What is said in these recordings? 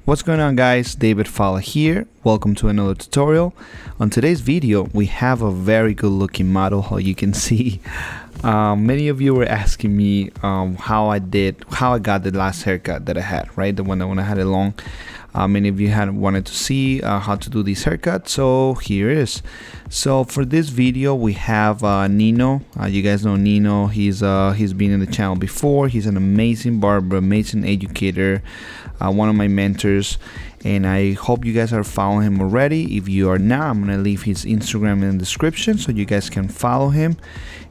What's going on, guys? Falla here. Welcome to another tutorial. On today's video we have a very good looking model. How you can see, many of you were asking me how I got the last haircut that I had, right? The one that when I had it long. Many of you had wanted to see how to do this haircut, so here it is. So for this video we have Nino. You guys know Nino. He's been in the channel before. He's an amazing barber, amazing educator, one of my mentors, and I hope you guys are following him already. If you are not, I'm gonna leave his Instagram in the description so you guys can follow him,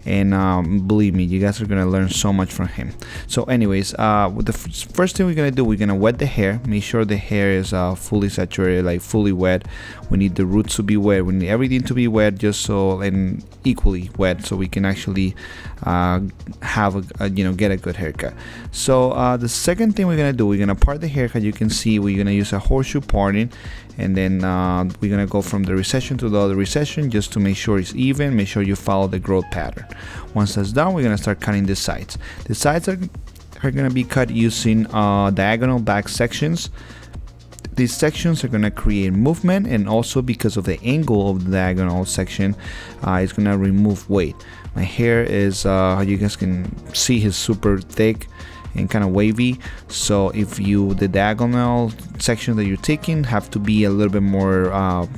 and believe me, you guys are gonna learn so much from him. So anyways, with the first thing we're gonna do, we're gonna wet the hair. Make sure the hair is fully saturated, like fully wet. We need the roots to be wet, we need everything to be wet, just so, and equally wet, so we can actually have get a good haircut. So the second thing we're gonna do, we're gonna part the hair. As you can see, we're gonna use a horseshoe parting, and then we're gonna go from the recession to the other recession just to make sure it's even. Make sure you follow the growth pattern. Once that's done, we're gonna start cutting the sides. The sides are gonna be cut using diagonal back sections. These sections are gonna create movement, and also because of the angle of the diagonal section, it's gonna remove weight. My hair is, you guys can see, is super thick and kind of wavy, so if the diagonal section that you're taking have to be a little bit more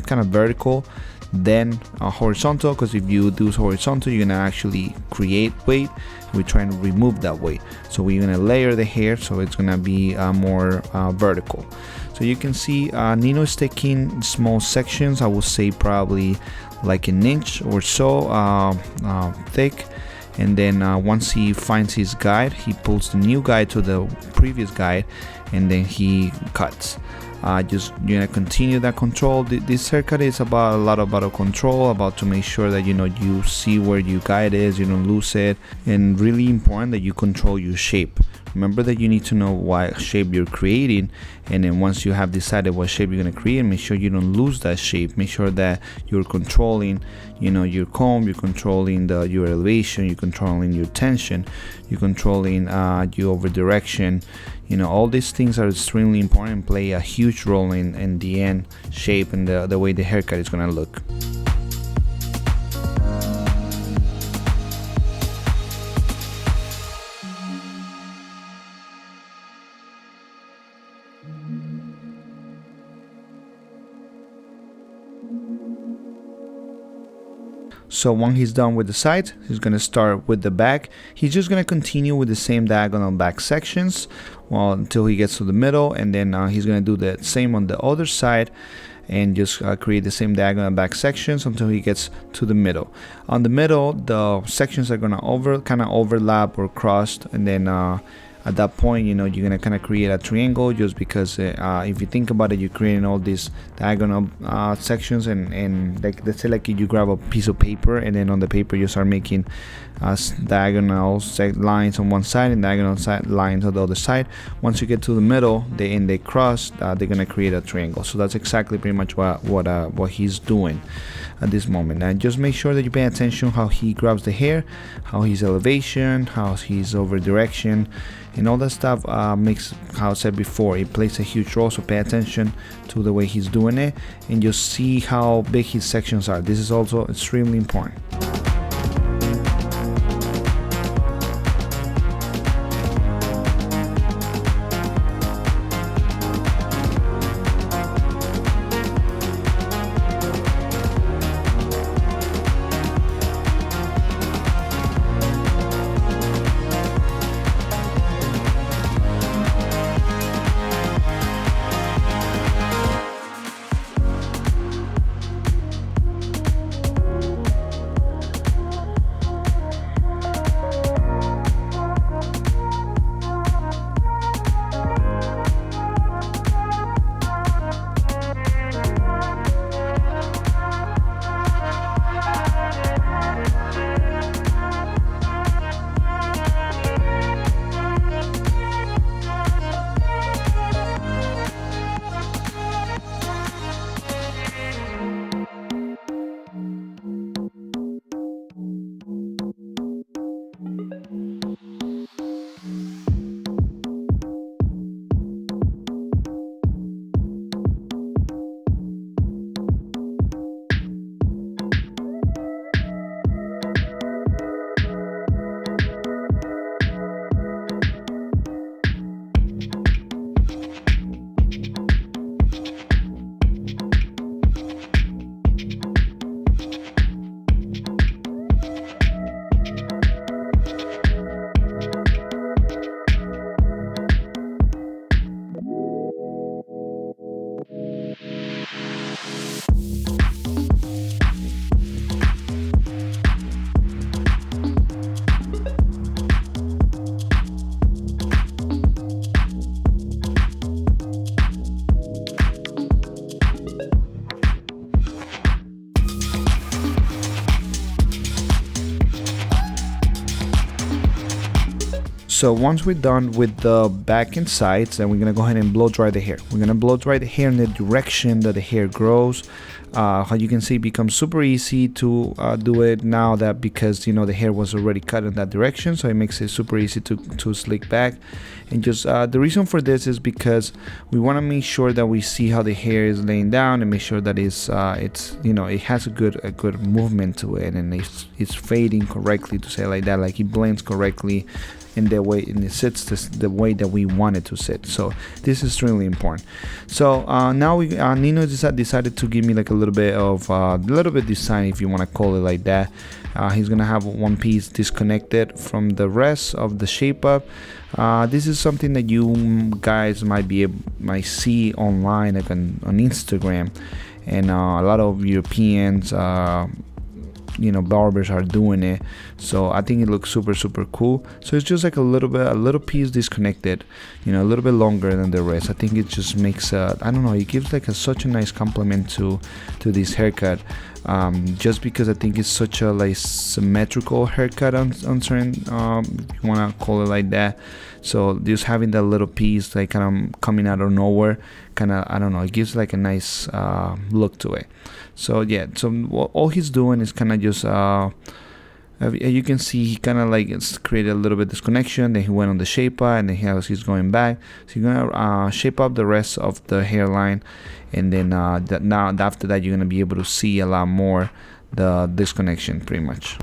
kind of vertical than horizontal, because if you do horizontal, you're gonna actually create weight. We're trying to remove that weight, so we're gonna layer the hair so it's gonna be more vertical. So you can see Nino is taking small sections. I would say probably like an inch or so thick, and then once he finds his guide, he pulls the new guide to the previous guide, and then he cuts. Just you're gonna continue that control. This haircut is about a lot about control, about to make sure that you see where your guide is, you don't lose it, and really important that you control your shape. Remember that you need to know what shape you're creating, and then once you have decided what shape you're going to create, make sure you don't lose that shape. Make sure that you're controlling your comb, you're controlling your elevation, you're controlling your tension, you're controlling your over direction. All these things are extremely important and play a huge role in the end shape and the way the haircut is going to look. So when he's done with the sides, he's going to start with the back. He's just going to continue with the same diagonal back sections until he gets to the middle, and then he's going to do the same on the other side and just create the same diagonal back sections until he gets to the middle. On the middle, the sections are going to kind of overlap or cross, and then at that point, you're gonna kind of create a triangle, just because if you think about it, you're creating all these diagonal sections, and like, let's say like you grab a piece of paper, and then on the paper you start making diagonal lines on one side and diagonal lines on the other side. Once you get to the middle, they cross, they're gonna create a triangle. So that's exactly pretty much what he's doing at this moment. And just make sure that you pay attention how he grabs the hair, how his elevation, how his over direction, and all that stuff makes, how I said before, it plays a huge role. So pay attention to the way he's doing it, and just see how big his sections are. This is also extremely important. So once we're done with the back and sides, then we're gonna go ahead and blow dry the hair. We're gonna blow dry the hair in the direction that the hair grows. How you can see, it becomes super easy to do it now, that because you know the hair was already cut in that direction, so it makes it super easy to slick back. And just the reason for this is because we want to make sure that we see how the hair is laying down and make sure that it's you know, it has a good movement to it, and it's fading correctly, to say it like that, like it blends correctly in the way, and it sits the way that we want it to sit. So this is really important. So now Nino decided to give me like a little bit design, if you want to call it like that. He's gonna have one piece disconnected from the rest of the shape up. This is something that you guys might see online, like on Instagram, and a lot of Europeans you know, barbers are doing it. So I think it looks super cool. So it's just like a little piece disconnected, you know, a little bit longer than the rest. I think it just makes I don't know, it gives like such a nice compliment to this haircut, just because I think it's such a like symmetrical haircut on certain, if you want to call it like that. So just having that little piece like kind of coming out of nowhere, kind of, I don't know, it gives like a nice look to it. So yeah, so all he's doing is kind of just you can see he kind of like created a little bit of disconnection, then he went on the shape up, and then he's going back. So you're gonna shape up the rest of the hairline, and then now after that you're gonna be able to see a lot more the disconnection pretty much.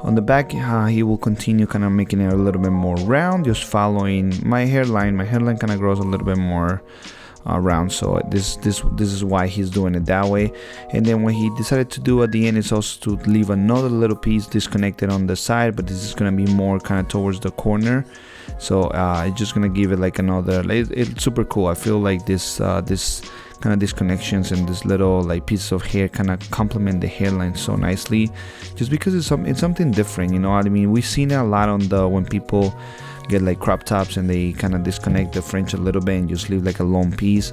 On the back, he will continue kind of making it a little bit more round, just following my hairline. My hairline kind of grows a little bit more round, so this is why he's doing it that way. And then what he decided to do at the end is also to leave another little piece disconnected on the side, but this is going to be more kind of towards the corner. So it's just going to give it like another, it's super cool. I feel like this kind of disconnections and this little like pieces of hair kind of complement the hairline so nicely, just because it's something different, you know what I mean? We've seen it a lot on when people get like crop tops and they kind of disconnect the fringe a little bit and just leave like a long piece.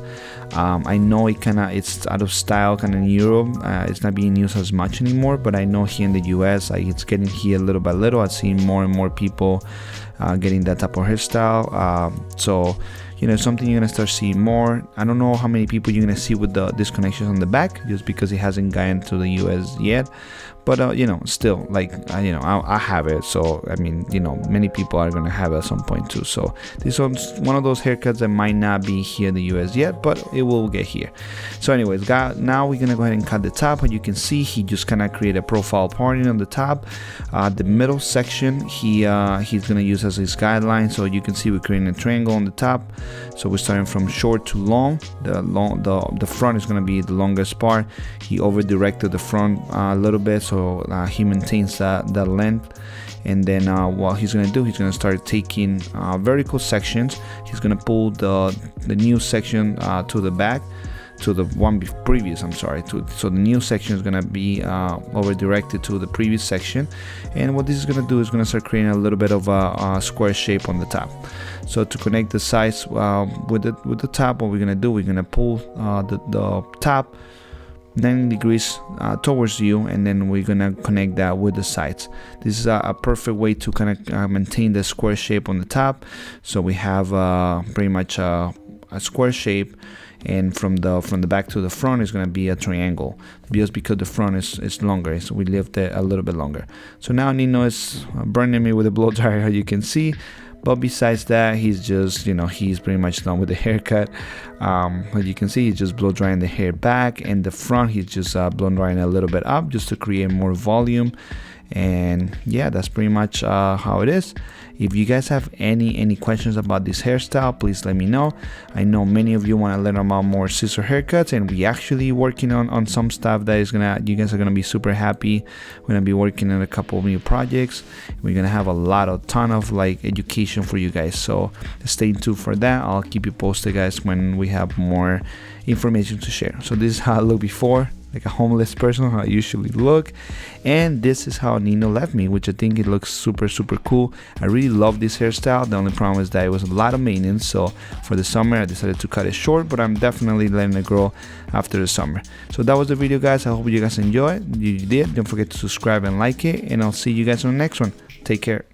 I know it's out of style kind of in Europe. It's not being used as much anymore, but I know here in the US, like, it's getting here little by little. I've seen more and more people getting that type of hairstyle. So you know, something you're gonna start seeing more. I don't know how many people you're gonna see with the disconnections on the back, just because it hasn't gotten to the US yet. But you know, still, like, you know, I have it, so I mean, you know, many people are gonna have it at some point too. So this one's one of those haircuts that might not be here in the US yet, but it will get here. So anyways, now we're gonna go ahead and cut the top. And you can see he just kind of create a profile parting on the top. The middle section he's gonna use as his guideline. So you can see we're creating a triangle on the top. So we're starting from short to long. The front is gonna be the longest part. He over directed the front a little bit, so he maintains that length. And then what he's gonna do, he's gonna start taking vertical sections. He's gonna pull the new section to the back, to the one previous, so the new section is gonna be over directed to the previous section. And what this is gonna do is gonna start creating a little bit of a square shape on the top. So to connect the sides with the top, what we're gonna do, we're gonna pull the top 90 degrees towards you, and then we're gonna connect that with the sides. This is a perfect way to kind of maintain the square shape on the top. So we have pretty much a square shape, and from the back to the front is going to be a triangle, just because the front is longer, so we left it a little bit longer. So now Nino is burning me with a blow dryer, as you can see. But besides that, he's just, you know, he's pretty much done with the haircut. As you can see, he's just blow drying the hair back, and the front he's just blow drying a little bit up, just to create more volume. And yeah, that's pretty much how it is. If you guys have any questions about this hairstyle, please let me know. I know many of you want to learn about more scissor haircuts, and we actually working on some stuff that is you guys are gonna be super happy. We're gonna be working on a couple of new projects. We're gonna have a ton of like education for you guys, so stay tuned for that. I'll keep you posted, guys, when we have more information to share. So this is how I look before. like a homeless person, how I usually look. And this is how Nino left me, which I think it looks super cool. I really love this hairstyle. The only problem is that it was a lot of maintenance, so for the summer I decided to cut it short, but I'm definitely letting it grow after the summer. So that was the video, guys. I hope you guys enjoyed. If you did, don't forget to subscribe and like it, and I'll see you guys on the next one. Take care.